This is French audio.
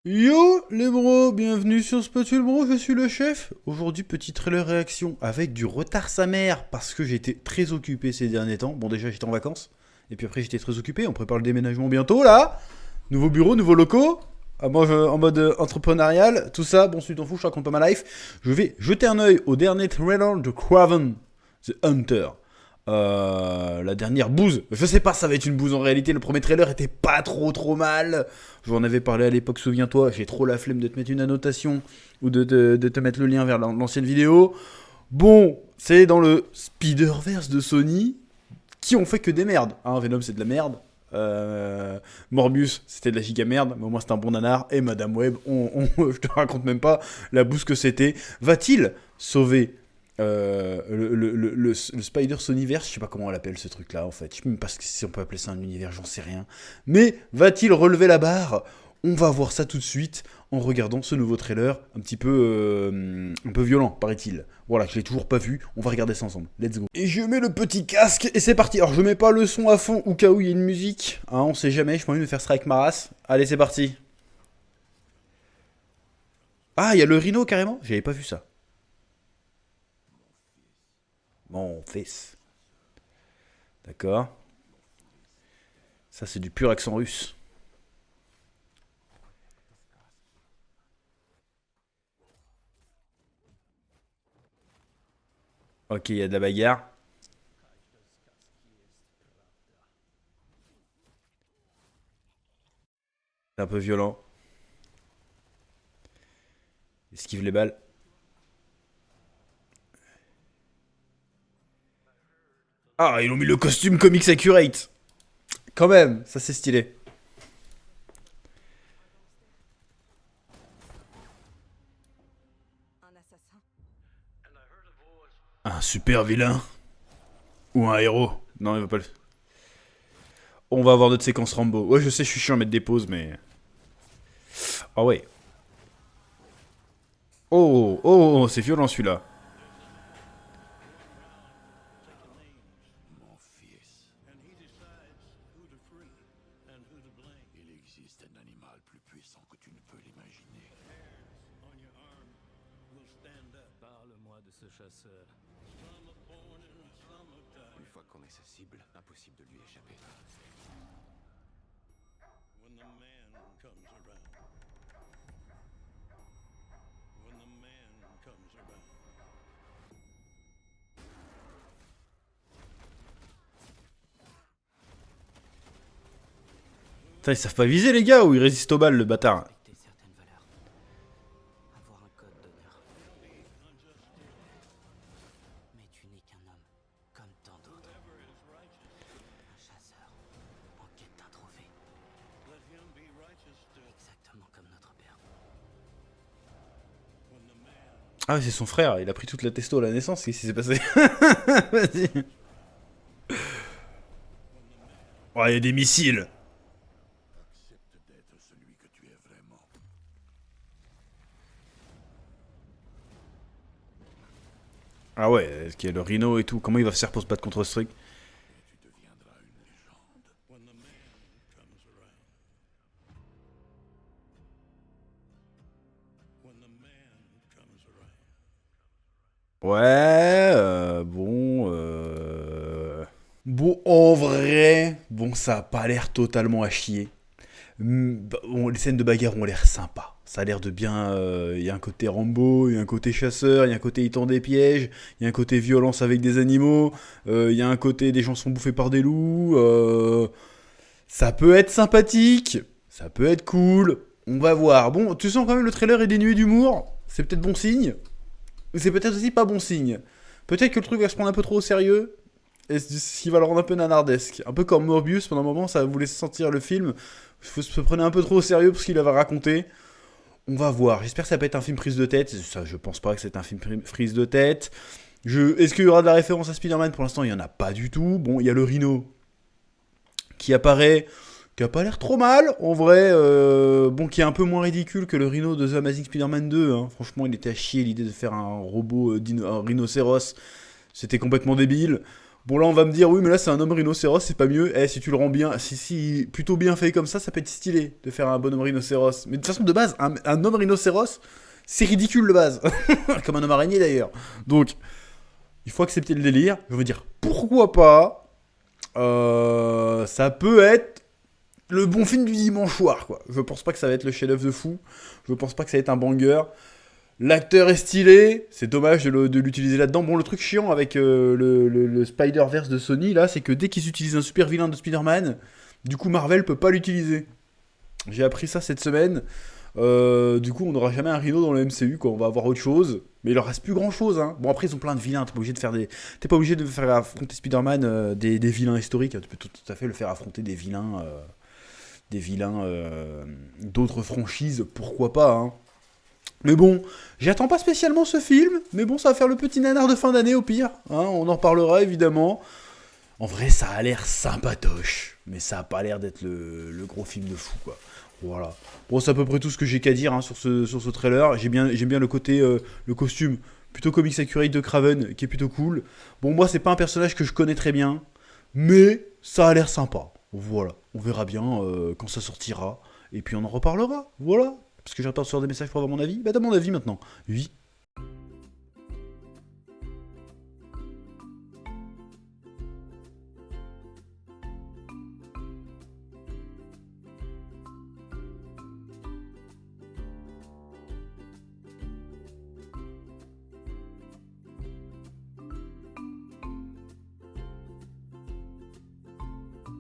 Yo les bros, bienvenue sur Spatule Bro, je suis le chef. Aujourd'hui, petit trailer réaction avec du retard sa mère parce que j'étais très occupé ces derniers temps. Bon, déjà j'étais en vacances et puis après j'étais très occupé. On prépare le déménagement bientôt là. Nouveau bureau, nouveaux locaux. En mode entrepreneurial, tout ça. Bon, si tu t'en fous, je raconte pas ma life. Je vais jeter un œil au dernier trailer de Craven the Hunter. La dernière bouse. Je sais pas, ça va être une bouse en réalité. Le premier trailer était pas trop mal. Je vous en avais parlé à l'époque, souviens-toi. J'ai trop la flemme de te mettre une annotation ou de te mettre le lien vers l'ancienne vidéo. Bon, c'est dans le Spider-Verse de Sony qui ont fait que des merdes. Hein, Venom, c'est de la merde. Morbius, c'était de la giga merde, mais au moins c'est un bon nanar. Et Madame Web, je te raconte même pas la bouse que c'était. Va-t-il sauver le Spider Sonyverse, je sais pas comment on l'appelle ce truc là en fait, je sais même pas si on peut appeler ça un univers, j'en sais rien. Mais va-t-il relever la barre? On va voir ça tout de suite en regardant ce nouveau trailer un peu violent, paraît-il. Voilà, je l'ai toujours pas vu, on va regarder ça ensemble. Let's go. Et je mets le petit casque et c'est parti. Alors je mets pas le son à fond au cas où il y a une musique, hein, on sait jamais, je peux envie de me faire strike ma race. Allez, c'est parti. Ah, il y a le rhino carrément? J'avais pas vu ça. Mon fils. D'accord. Ça, c'est du pur accent russe. Ok, il y a de la bagarre. C'est un peu violent. Esquive les balles. Ah, ils ont mis le costume Comics Accurate. Quand même, ça c'est stylé. Un super vilain. Ou un héros. Non, il va pas le... On va avoir notre séquence Rambo. Ouais, je sais, je suis chiant à mettre des pauses, mais... Ah ouais. Oh, c'est violent celui-là. Mon fils. Il existe un animal plus puissant que tu ne peux l'imaginer. Parle-moi de ce chasseur. Une fois qu'on est sa cible, impossible de lui échapper. When the man comes around. When the man comes around. Putain, ils savent pas viser les gars ou ils résistent aux balles, le bâtard. Respecter certaines valeurs. Avoir un code d'honneur. Mais tu n'es qu'un homme, comme tant d'autres. Un chasseur, en quête d'un trophée. Let him be righteous still. Exactement comme notre père. When the man. Ah ouais, c'est son frère, il a pris toute la testo à la naissance, qu'est-ce qui s'est passé? Vas-y. Oh, il y a des missiles. Accepte d'être celui que tu es vraiment. Ah ouais, est-ce qu'il y a le rhino et tout? Comment il va faire pour se battre contre ce truc? Et tu deviendras une légende. When the man comes around. When the man comes around. Ouais, bon, en vrai, bon, ça a pas l'air totalement à chier. Bon, les scènes de bagarre ont l'air sympas. Ça a l'air de bien. Il y a un côté Rambo, il y a un côté chasseur, il y a un côté il tend des pièges, il y a un côté violence avec des animaux, il y a un côté des gens sont bouffés par des loups. Ça peut être sympathique, ça peut être cool. On va voir. Bon, tu sens quand même le trailer est dénué d'humour. C'est peut-être bon signe. C'est peut-être aussi pas bon signe. Peut-être que le truc va se prendre un peu trop au sérieux. Et ce qui va le rendre un peu nanardesque. Un peu comme Morbius, pendant un moment, ça vous laisse sentir le film. Se prenait un peu trop au sérieux pour ce qu'il avait raconté. On va voir. J'espère que ça peut être un film prise de tête. Ça, je pense pas que c'est un film prise de tête. Est-ce qu'il y aura de la référence à Spider-Man? Pour l'instant, il y en a pas du tout. Bon, il y a le Rhino qui apparaît, qui a pas l'air trop mal, en vrai. Bon, qui est un peu moins ridicule que le Rhino de The Amazing Spider-Man 2. Hein. Franchement, il était à chier l'idée de faire un robot, un rhinocéros. C'était complètement débile. Bon, là, on va me dire, oui, mais là, c'est un homme rhinocéros, c'est pas mieux. Eh, si tu le rends bien, si plutôt bien fait comme ça peut être stylé de faire un bon homme rhinocéros. Mais de toute façon, de base, un homme rhinocéros, c'est ridicule de base. Comme un homme araignée, d'ailleurs. Donc, il faut accepter le délire. Je veux dire, pourquoi pas ça peut être le bon film du dimanche soir, quoi. Je pense pas que ça va être le chef-d'œuvre de fou. Je pense pas que ça va être un banger. L'acteur est stylé, c'est dommage de l'utiliser là-dedans. Bon, le truc chiant avec le Spider-Verse de Sony, là, c'est que dès qu'ils utilisent un super vilain de Spider-Man, du coup, Marvel peut pas l'utiliser. J'ai appris ça cette semaine. Du coup, on n'aura jamais un Rhino dans le MCU, quoi. On va avoir autre chose. Mais il leur reste plus grand-chose, hein. Bon, après, ils ont plein de vilains. T'es pas obligé de faire affronter Spider-Man des vilains historiques. Tu peux tout à fait le faire affronter des vilains... d'autres franchises, pourquoi pas, hein. Mais bon, j'attends pas spécialement ce film, mais bon, ça va faire le petit nanar de fin d'année au pire, hein, on en reparlera évidemment. En vrai, ça a l'air sympatoche, mais ça a pas l'air d'être le gros film de fou, quoi. Voilà. Bon, c'est à peu près tout ce que j'ai qu'à dire, hein, sur ce trailer. J'aime bien le côté, le costume, plutôt comics accurate de Kraven, qui est plutôt cool. Bon, moi, c'est pas un personnage que je connais très bien, mais ça a l'air sympa. Voilà, on verra bien quand ça sortira, et puis on en reparlera, voilà. Parce que j'attends sur des messages pour avoir mon avis. Bah t'as mon avis maintenant. Oui,